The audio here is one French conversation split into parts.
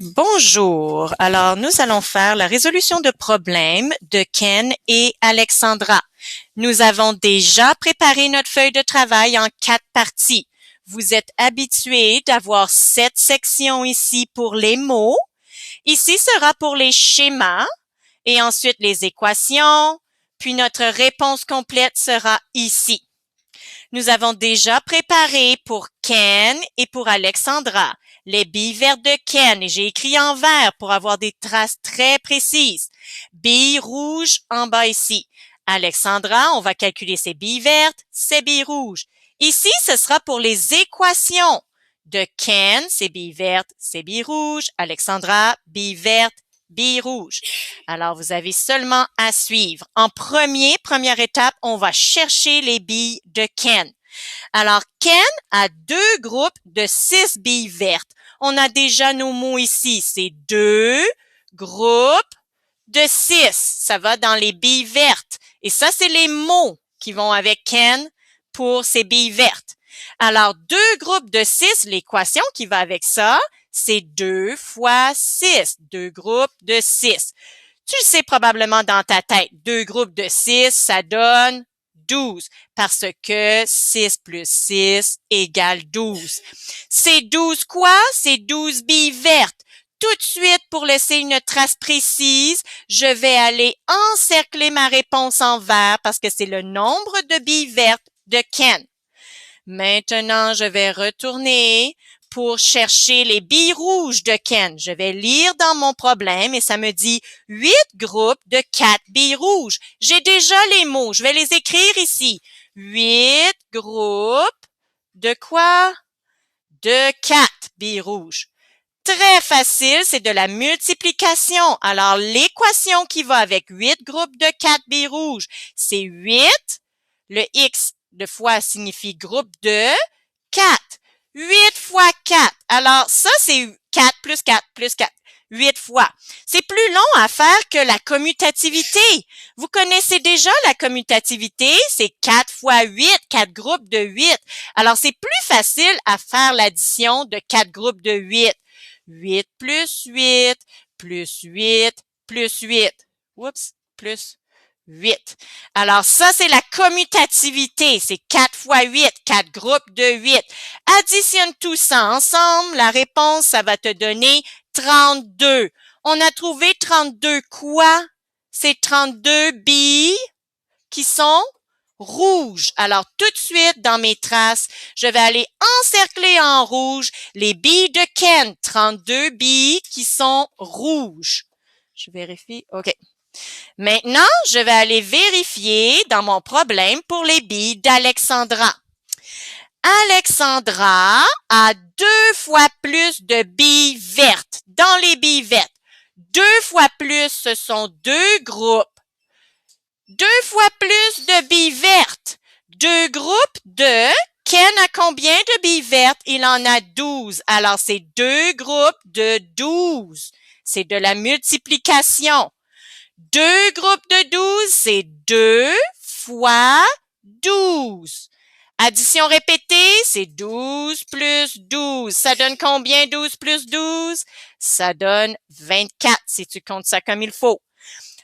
Bonjour. Alors, nous allons faire la résolution de problèmes de Ken et Alexandra. Nous avons déjà préparé notre feuille de travail en 4 parties. Vous êtes habitués d'avoir 7 sections ici pour les mots. Ici sera pour les schémas et ensuite les équations. Puis notre réponse complète sera ici. Nous avons déjà préparé pour Ken et pour Alexandra les billes vertes de Ken et j'ai écrit en vert pour avoir des traces très précises. Billes rouges en bas ici. Alexandra, on va calculer ses billes vertes, ses billes rouges. Ici, ce sera pour les équations. De Ken, ses billes vertes, ses billes rouges. Alexandra, billes vertes, billes rouges. Alors, vous avez seulement à suivre. En première étape, on va chercher les billes de Ken. Alors, Ken a 2 groupes de 6 billes vertes. On a déjà nos mots ici. C'est 2 groupes de 6. Ça va dans les billes vertes. Et ça, c'est les mots qui vont avec Ken pour ces billes vertes. Alors, 2 groupes de 6, l'équation qui va avec ça, c'est 2 fois 6. 2 groupes de 6. Tu le sais probablement dans ta tête. 2 groupes de 6, ça donne 12 parce que 6 plus 6 égale 12. C'est 12 quoi? C'est 12 billes vertes. Tout de suite, pour laisser une trace précise, je vais aller encercler ma réponse en vert parce que c'est le nombre de billes vertes de Ken. Maintenant, je vais retourner pour chercher les billes rouges de Ken. Je vais lire dans mon problème et ça me dit 8 groupes de 4 billes rouges. J'ai déjà les mots, je vais les écrire ici. 8 groupes de quoi? De 4 billes rouges. Très facile, c'est de la multiplication. Alors, l'équation qui va avec 8 groupes de 4 billes rouges, c'est 8. Le X de fois signifie groupe de 4. 8 fois 4. Alors, ça, c'est 4 plus 4 plus 4. 8 fois. C'est plus long à faire que la commutativité. Vous connaissez déjà la commutativité, c'est 4 fois 8, 4 groupes de 8. Alors, c'est plus facile à faire l'addition de 4 groupes de 8. 8 plus 8, plus 8, plus 8. Oups, plus 8. Alors, ça, c'est la commutativité. C'est 4 fois 8, 4 groupes de 8. Additionne tout ça ensemble. La réponse, ça va te donner 32. On a trouvé 32 quoi? C'est 32 billes qui sont rouges. Alors, tout de suite, dans mes traces, je vais aller encercler en rouge les billes de Ken. 32 billes qui sont rouges. Je vérifie. OK. Maintenant, je vais aller vérifier dans mon problème pour les billes d'Alexandra. Alexandra a 2 fois plus de billes vertes dans les billes vertes. 2 fois plus, ce sont 2 groupes. 2 fois plus de billes vertes. 2 groupes de... Ken a combien de billes vertes? Il en a 12. Alors, c'est 2 groupes de 12. C'est de la multiplication. 2 groupes de 12, c'est 2 fois 12. Addition répétée, c'est 12 plus 12. Ça donne combien 12 plus 12? Ça donne 24 si tu comptes ça comme il faut.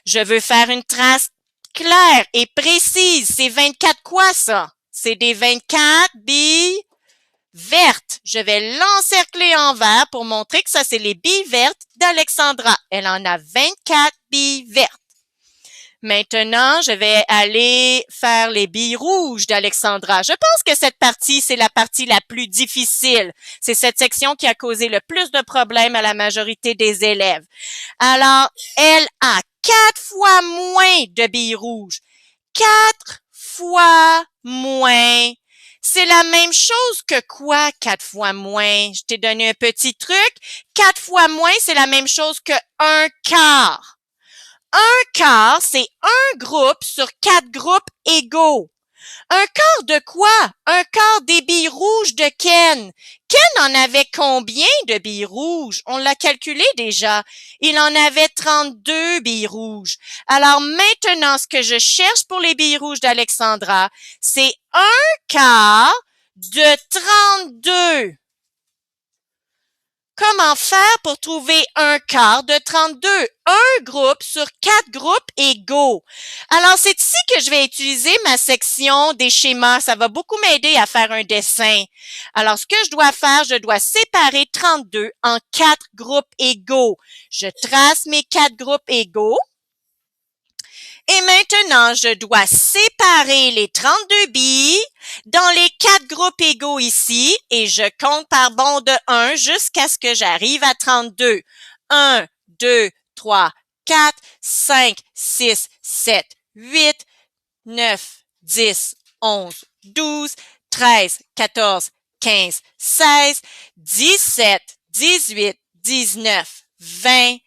Je veux faire une trace claire et précise. C'est 24 quoi ça? C'est des 24 billes vertes. Je vais l'encercler en vert pour montrer que ça, c'est les billes vertes d'Alexandra. Elle en a 24 billes vertes. Maintenant, je vais aller faire les billes rouges d'Alexandra. Je pense que cette partie, c'est la partie la plus difficile. C'est cette section qui a causé le plus de problèmes à la majorité des élèves. Alors, elle a 4 fois moins de billes rouges. 4 fois moins. C'est la même chose que quoi, 4 fois moins? Je t'ai donné un petit truc. 4 fois moins, c'est la même chose que un quart. Un quart, c'est un groupe sur 4 groupes égaux. Un quart de quoi? Un quart des billes rouges de Ken. Ken en avait combien de billes rouges? On l'a calculé déjà. Il en avait 32 billes rouges. Alors maintenant, ce que je cherche pour les billes rouges d'Alexandra, c'est un quart de 32. Comment faire pour trouver un quart de 32? Un groupe sur 4 groupes égaux. Alors, c'est ici que je vais utiliser ma section des schémas. Ça va beaucoup m'aider à faire un dessin. Alors, ce que je dois faire, je dois séparer 32 en 4 groupes égaux. Je trace mes 4 groupes égaux. Et maintenant, je dois séparer les 32 billes dans les 4 groupes égaux ici et je compte par bond de 1 jusqu'à ce que j'arrive à 32. 1, 2, 3, 4, 5, 6, 7, 8, 9, 10, 11, 12, 13, 14, 15, 16, 17, 18, 19, 20,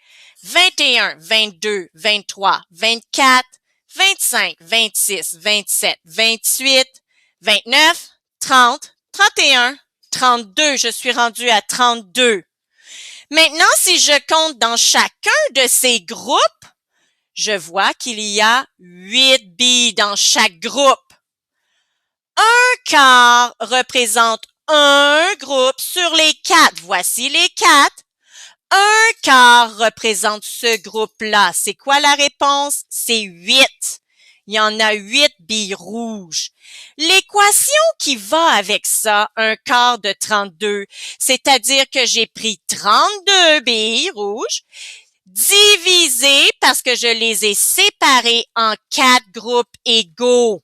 21, 22, 23, 24, 25, 26, 27, 28, 29, 30, 31, 32. Je suis rendue à 32. Maintenant, si je compte dans chacun de ces groupes, je vois qu'il y a 8 billes dans chaque groupe. Un quart représente un groupe sur les 4. Voici les 4. Un quart représente ce groupe-là. C'est quoi la réponse? C'est 8. Il y en a 8 billes rouges. L'équation qui va avec ça, un quart de 32, c'est-à-dire que j'ai pris 32 billes rouges, divisé parce que je les ai séparées en 4 groupes égaux.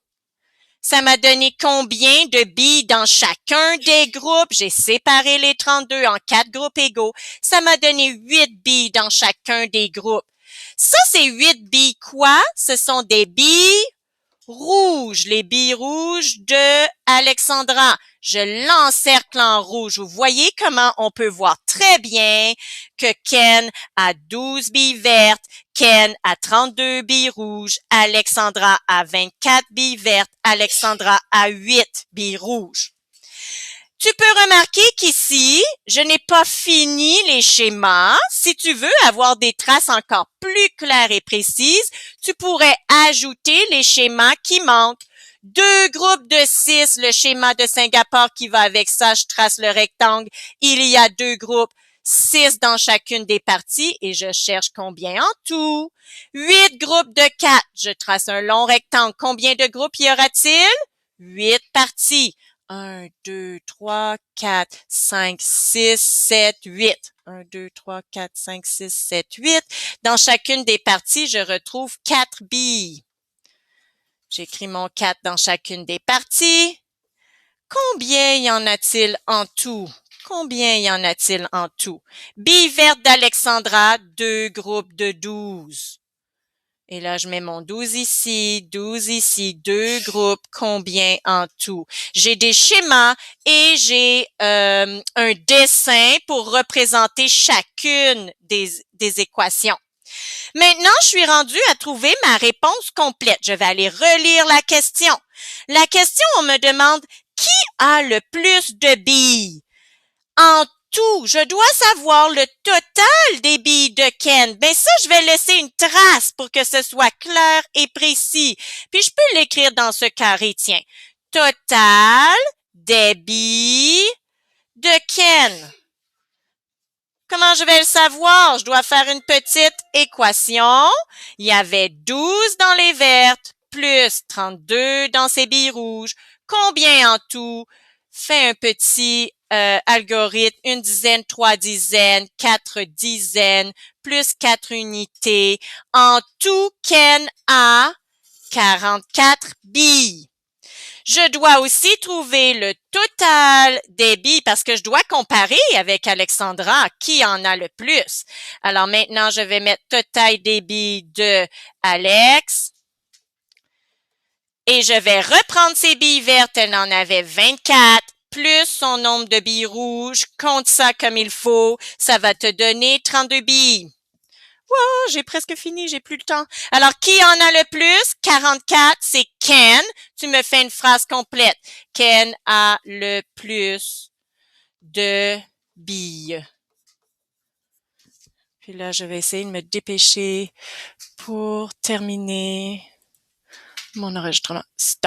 Ça m'a donné combien de billes dans chacun des groupes? J'ai séparé les 32 en 4 groupes égaux. Ça m'a donné 8 billes dans chacun des groupes. Ça, c'est 8 billes quoi? Ce sont des billes rouges, les billes rouges de Alexandra. Je l'encercle en rouge. Vous voyez comment on peut voir très bien que Ken a 12 billes vertes, Ken a 32 billes rouges, Alexandra a 24 billes vertes, Alexandra a 8 billes rouges. Tu peux remarquer qu'ici, je n'ai pas fini les schémas. Si tu veux avoir des traces encore plus claires et précises, tu pourrais ajouter les schémas qui manquent. 2 groupes de 6, le schéma de Singapour qui va avec ça, je trace le rectangle. Il y a 2 groupes, 6 dans chacune des parties et je cherche combien en tout. 8 groupes de 4, je trace un long rectangle. Combien de groupes y aura-t-il? 8 parties. 1, 2, 3, 4, 5, 6, 7, 8. 1, 2, 3, 4, 5, 6, 7, 8. Dans chacune des parties, je retrouve 4 billes. J'écris mon 4 dans chacune des parties. Combien y en a-t-il en tout? Combien y en a-t-il en tout? Billes vertes d'Alexandra, 2 groupes de 12. Et là, je mets mon 12 ici, 2 groupes, combien en tout? J'ai des schémas et j'ai un dessin pour représenter chacune des équations. Maintenant, je suis rendue à trouver ma réponse complète. Je vais aller relire la question. La question, on me demande qui a le plus de billes? En tout, je dois savoir le total des billes de Ken. Ben ça, je vais laisser une trace pour que ce soit clair et précis. Puis je peux l'écrire dans ce carré, tiens. Total des billes de Ken. Comment je vais le savoir? Je dois faire une petite équation. Il y avait 12 dans les vertes, plus 32 dans ces billes rouges. Combien en tout? Fais un petit algorithme, 1 dizaine, 3 dizaines, 4 dizaines, plus 4 unités. En tout, Ken a 44 billes. Je dois aussi trouver le total des billes parce que je dois comparer avec Alexandra qui en a le plus. Alors maintenant, je vais mettre total des billes de Alex. Et je vais reprendre ses billes vertes, elle en avait 24, plus son nombre de billes rouges. Compte ça comme il faut, ça va te donner 32 billes. Wow, j'ai presque fini, j'ai plus le temps. Alors, qui en a le plus? 44, c'est Ken. Tu me fais une phrase complète. Ken a le plus de billes. Puis là, je vais essayer de me dépêcher pour terminer mon enregistrement. Stop.